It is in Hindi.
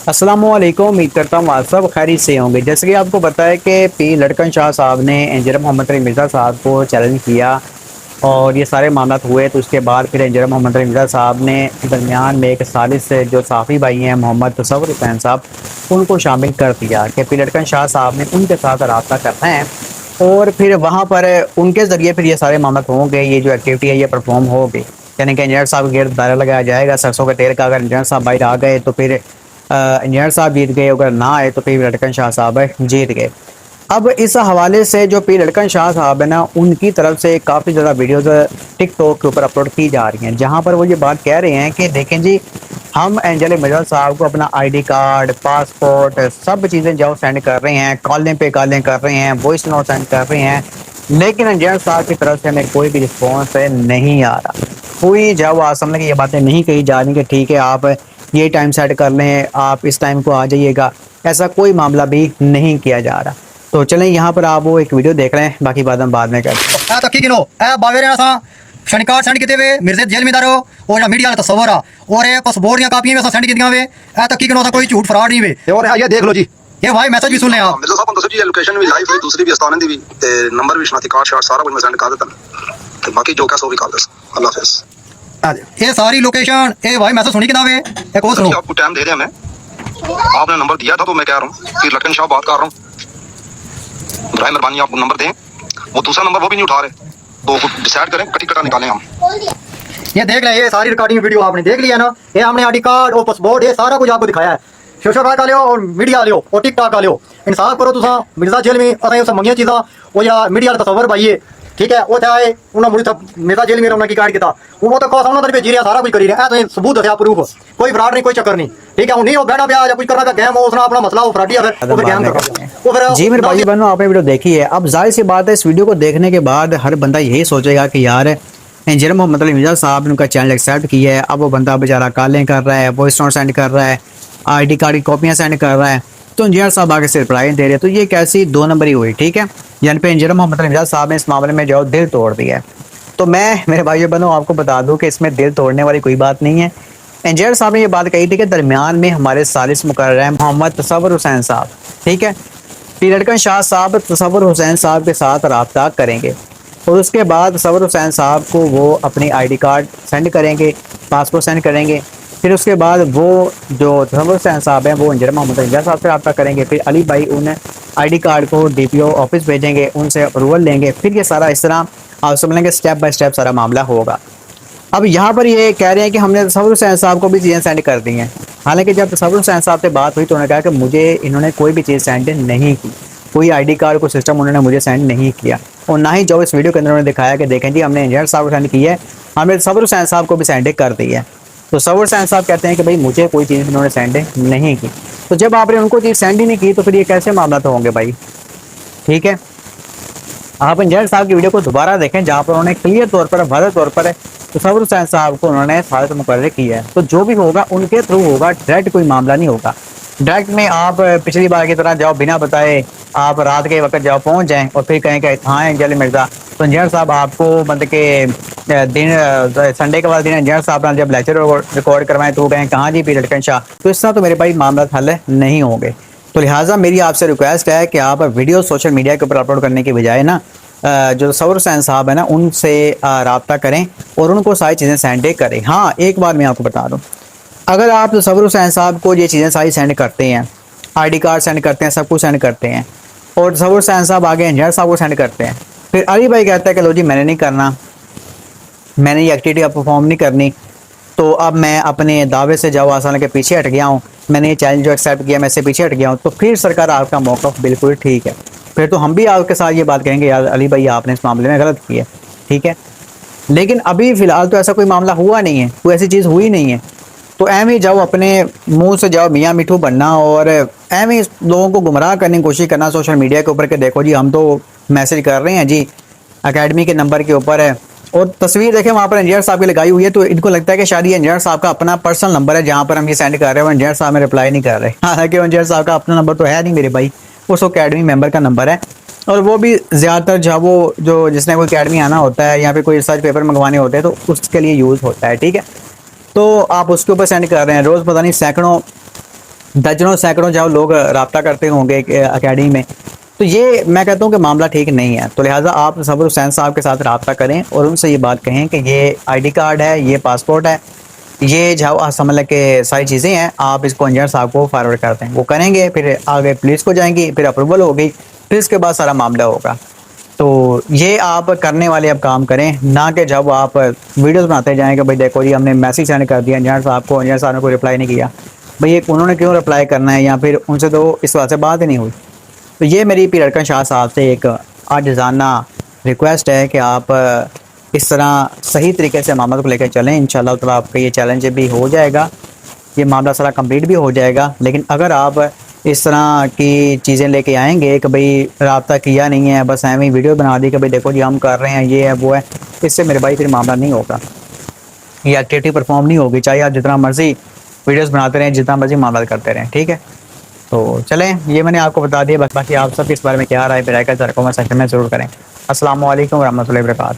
अस्सलामुअलैकुम। उम्मीद करता हूँ आप सब खैरियत से होंगे। जैसे कि आपको पता है कि पी लड़कन शाह साहब ने इंजीनियर मोहम्मद अली मिर्ज़ा साहब को चैलेंज किया और ये सारे मामला हुए। तो उसके बाद फिर इंजीनियर मोहम्मद अली मिर्ज़ा साहब ने दरमियान में एक सालिस से जो साफ़ी भाई हैं मोहम्मद तसव्वुर हुसैन साहब, उनको शामिल कर दिया कि पी लड़कन शाह साहब ने उनके साथ रब्ता करना है और फिर वहाँ पर उनके ज़रिए फिर ये सारे मामला होंगे, ये जो एक्टिविटी है ये परफॉर्म होगी। यानी कि इंजीनियर साहब के गिरद दायरा लगाया जाएगा सरसों के तेल का। अगर इंजीनियर साहब बाहर आ गए तो फिर इंजीनियर साहब जीत गए, अगर ना आए तो पी लड़कन शाह साहब जीत गए। अब इस हवाले से जो पी लड़कन शाह साहब है ना, उनकी तरफ से काफ़ी ज़्यादा वीडियोज़ टिकटॉक के ऊपर अपलोड की जा रही हैं, जहाँ पर वो ये बात कह रहे हैं कि देखें जी, हम इंजीनियर मिर्ज़ा साहब को अपना आईडी कार्ड, पासपोर्ट, सब चीज़ें जो सेंड कर रहे हैं, कॉलें पे कॉलें कर रहे हैं, वॉइस नोट सेंड कर रहे हैं, लेकिन इंजीनियर साहब की तरफ से हमें कोई भी रिस्पॉन्स नहीं आ रहा। कोई जब आसमने की ये बातें नहीं कही जा रही कि ठीक है आप ये टाइम सेट कर लें, आप इस टाइम को आ जाइएगा, ऐसा कोई मामला भी नहीं किया जा रहा। तो चलें यहाँ पर आप वो एक वीडियो देख रहे हैं, बाकी बात हम बाद में करते हैं। तक्की गिनो बावेरे सा शनिकार सेंड किते वे मिर्जे जेल में दारो और या मीडिया तस्वर आ और ये पासपोर्ट या कापियां में सेंड कितियां वे तक्की गिनो सा कोई झूठ फ्रॉड नहीं वे। और ये देख लो जी, ये भाई मैसेज भी सुन ले आप। मिर्जा साहब दसो जी, लोकेशन भी लाइव है, दूसरी भी आस्ताने दी भी ते नंबर भी शनाती कार्ड शार्ट सारा कुछ मैं सेंड कर देता ते बाकी जो कैसे भी कर दस। अल्लाह हाफिज। ये सारी लोकेशन ये भाई मैसेज सुनी किना वे एक और सुनो। आपको टाइम दे दिया मैं, आपने नंबर दिया था तो मैं कह रहा हूं फिर लटकन शाह बात कर रहा हूं, बराए मेहरबानी आपको नंबर दें। वो दूसरा नंबर वो भी नहीं उठा रहे, तो डिसाइड करें कटी कटा निकालें हम। ये देख लें, ये सारी रिकॉर्डिंग वीडियो आपने देख लिया ना, ये हमने आईडी कार्ड और पासपोर्ट ये सारा कुछ आपको दिखाया है। सोशल मीडिया का लियो और मीडिया लियो और टिकटॉक का लियो, इंसाफ करो तुसा। मिर्जा जेल में असें उस मंगियां चीज़ां वो या मीडिया का तस्वर पाइए, ठीक है। वो चाहे उन्होंने मुझे मिर्जा जेल में उन्होंने की कार्ड किया, वो तो कौन सा भेजी रहा, सारा कुछ करी रहा है। तो सबूत दसिया, प्रूफ, कोई फ्रॉड नहीं, कोई चक्कर नहीं, ठीक है। नहीं वो बहना प्याज कुछ करना गैम हो उसना अपना मसला, वो फ्रॉडी फिर गैम कर। जी मेरे भाई बहनों, आपने वीडियो देखी है। अब जाहिर सी बात है, इस वीडियो को देखने के बाद हर बंदा यही सोचेगा कि यार इंजीनियर मोहम्मद अली मिर्ज़ा साहब ने उनका चैनल एक्सेप्ट किया है, अब वो बंदा बेचारा कॉलें कर रहा है, वॉइस नोट सेंड कर रहा है, आईडी कार्ड की कॉपियाँ सेंड कर रहा है, तो इंजीनियर साहब आगे से रिप्लाई दे रहे हैं। तो ये कैसी दो नंबरी हुई, ठीक है। यानी पे इंजीनियर मोहम्मद अली मिर्ज़ा साहब ने इस मामले में जो दिल तोड़ दिया है। तो मैं मेरे भाइयों बहनों आपको बता दूं कि इसमें दिल तोड़ने वाली कोई बात नहीं है। इंजीनियर साहब ने ये बात कही थी कि दरमियान में हमारे सालिस मुकर्रर हैं मोहम्मद तसव्वुर हुसैन साहब, ठीक है। पी लड़कन शाह साहब तसव्वुर हुसैन साहब के साथ रब्ता करेंगे और उसके बाद तसव्वुर हुसैन साहब को वो अपनी आईडी कार्ड सेंड करेंगे, पासपोर्ट सेंड करेंगे। फिर उसके बाद वो जो तसव्वुर हुसैन साहब हैं वो इंजीनियर मोहम्मद अली साहब से रब्ता करेंगे। फिर अली भाई उन आईडी कार्ड को डीपीओ ऑफिस भेजेंगे, उनसे अप्रूवल लेंगे। फिर ये सारा इस तरह आप समझेंगे स्टेप बाय स्टेप सारा मामला होगा। अब यहाँ पर ये कह रहे हैं कि हमने तसव्वुर हुसैन साहब को भी चीज़ें सेंड कर दी हैं। हालांकि जब तसव्वुर हुसैन साहब से बात हुई तो उन्होंने कहा कि मुझे इन्होंने कोई भी चीज़ सेंड नहीं की, कोई आईडी कार्ड को सिस्टम उन्होंने मुझे सेंड नहीं किया, और ना ही जो इस वीडियो के अंदर उन्होंने दिखाया कि देखें जी हमने इंजीनियर साहब को सेंड की है, हमने तसव्वुर हुसैन साहब को भी सेंड कर दी है। तो तसव्वुर हुसैन साहब कहते हैं कि भाई मुझे कोई चीज़ उन्होंने सेंड नहीं की। तो जब आपने उनको चीज़ सेंड ही नहीं की तो फिर ये कैसे मामला तो होंगे भाई, ठीक है। आप इंजीनियर साहब की वीडियो को दोबारा देखें, जहाँ पर उन्होंने क्लियर तौर पर, वाज़ेह तौर पर तसव्वुर हुसैन साहब को उन्होंने सालिस मुकर्रर किया है। तो जो भी होगा उनके थ्रू होगा, डायरेक्ट कोई मामला नहीं होगा। डायरेक्ट में आप पिछली बार की तरह जाओ बिना बताए, आप रात के वक्त जाओ पहुंच जाएं और फिर कहें कि हाँ इंजीनियर मिर्ज़ा, तो इंजीनियर साहब आपको मतलब के दिन संडे के बाद दिन इंजीनियर साहब ने जब लेक्चर रिकॉर्ड करवाएं तो कहें कहाँ जी पी लड़कन शाह, तो इस तरह तो मेरे भाई मामला हल नहीं होंगे। तो लिहाजा मेरी आपसे रिक्वेस्ट है कि आप वीडियो सोशल मीडिया के ऊपर अपलोड करने की बजाय ना जो तसव्वुर हुसैन साहब है ना उनसे रब्ता करें और उनको सारी चीज़ें सेंड करें। हाँ एक बार मैं आपको बता दूँ, अगर आप तसव्वुर हुसैन साहब को ये चीज़ें सारी सेंड करते हैं, आईडी कार्ड सेंड करते हैं, सब कुछ सेंड करते हैं, और तसव्वुर हुसैन साहब आगे इंजीनियर साहब को सेंड करते हैं, फिर अली भाई कहता है कि लो जी मैंने नहीं करना, मैंने ये एक्टिविटी अब परफॉर्म नहीं करनी, तो अब मैं अपने दावे से जाओ आसान के पीछे हट गया हूँ, मैंने ये चैलेंज जो एक्सेप्ट किया मैं इससे पीछे हट गया हूँ, तो फिर सरकार आपका मौक़िफ़ बिल्कुल ठीक है। फिर तो हम भी आपके साथ ये बात कहेंगे यार अली भाई आपने इस मामले में गलत किया, ठीक है। लेकिन अभी फ़िलहाल तो ऐसा कोई मामला हुआ नहीं है, कोई ऐसी चीज़ हुई नहीं है। तो एम ही जाओ अपने मुंह से जाओ मियाँ मिठू बनना और एम ही लोगों को गुमराह करने की कोशिश करना सोशल मीडिया के ऊपर कि देखो जी हम तो मैसेज कर रहे हैं जी एकेडमी के नंबर के ऊपर है, और तस्वीर देखें वहाँ पर इंजीनियर साहब की लगाई हुई है। तो इनको लगता है कि शायद ये इंजीनियर साहब का अपना पर्सनल नंबर है जहाँ पर हम ये सेंड कर रहे हैं, और इंजीनियर साहब में रिप्लाई नहीं कर रहे। हालांकि इंजीनियर साहब का अपना नंबर तो है नहीं मेरे भाई, उस अकेडमी मेंबर का नंबर है, और वो भी ज़्यादातर जब वो जो जिसने कोई अकेडमी आना होता है या फिर कोई रिसर्च पेपर मंगवाने होते हैं तो उसके लिए यूज़ होता है, ठीक है। तो आप उसके ऊपर सेंड कर रहे हैं, रोज़ पता नहीं सैकड़ों दर्जनों सैकड़ों जब लोग रब्ता करते होंगे अकेडमी में, तो ये मैं कहता हूँ कि मामला ठीक नहीं है। तो लिहाजा आप सबुर हुसैन साहब के साथ रब्ता करें और उनसे ये बात कहें कि ये आईडी कार्ड है, ये पासपोर्ट है, ये जो समझ के सारी चीज़ें हैं, आप इसको इंजीनियर साहब को फॉरवर्ड कर दें। वो करेंगे, फिर आगे पुलिस को जाएंगी, फिर अप्रूवल होगी, फिर इसके बाद सारा मामला होगा। तो ये आप करने वाले अब काम करें, ना कि जब आप वीडियोस बनाते जाएं कि भाई देखो जी हमने मैसेज सेंड कर दिया इंजीनियर साहब को, इंजीनियर साहब ने कोई रिप्लाई नहीं किया। भाई ये उन्होंने क्यों रिप्लाई करना है, या फिर उनसे तो इस बात से बात ही नहीं हुई। तो ये मेरी पीर अरकन शाह साहब से एक आजिज़ाना रिक्वेस्ट है कि आप इस तरह सही तरीके से मामला को लेकर चलें। इंशाल्लाह ताला आपका ये चैलेंज भी हो जाएगा, ये मामला सारा कंप्लीट भी हो जाएगा। लेकिन अगर आप इस तरह की चीज़ें लेके आएंगे कि भाई रब्ता किया नहीं है, बस एवं ही वीडियो बना दी कि भाई देखो जी हम कर रहे हैं, ये है वो है, इससे मेरे भाई फिर मामला नहीं होगा, ये एक्टिविटी परफॉर्म नहीं होगी। चाहे आप जितना मर्जी वीडियोस बनाते रहें, जितना मर्जी मामला करते रहें, ठीक है। तो चलें, ये मैंने आपको बता दिया, बस बाकी आप सब इस बारे में क्या राय, फिर कमेंट सेक्शन में ज़रूर करें। अस्सलाम वालेकुम रहमतुल्लाहि व बरकातहू।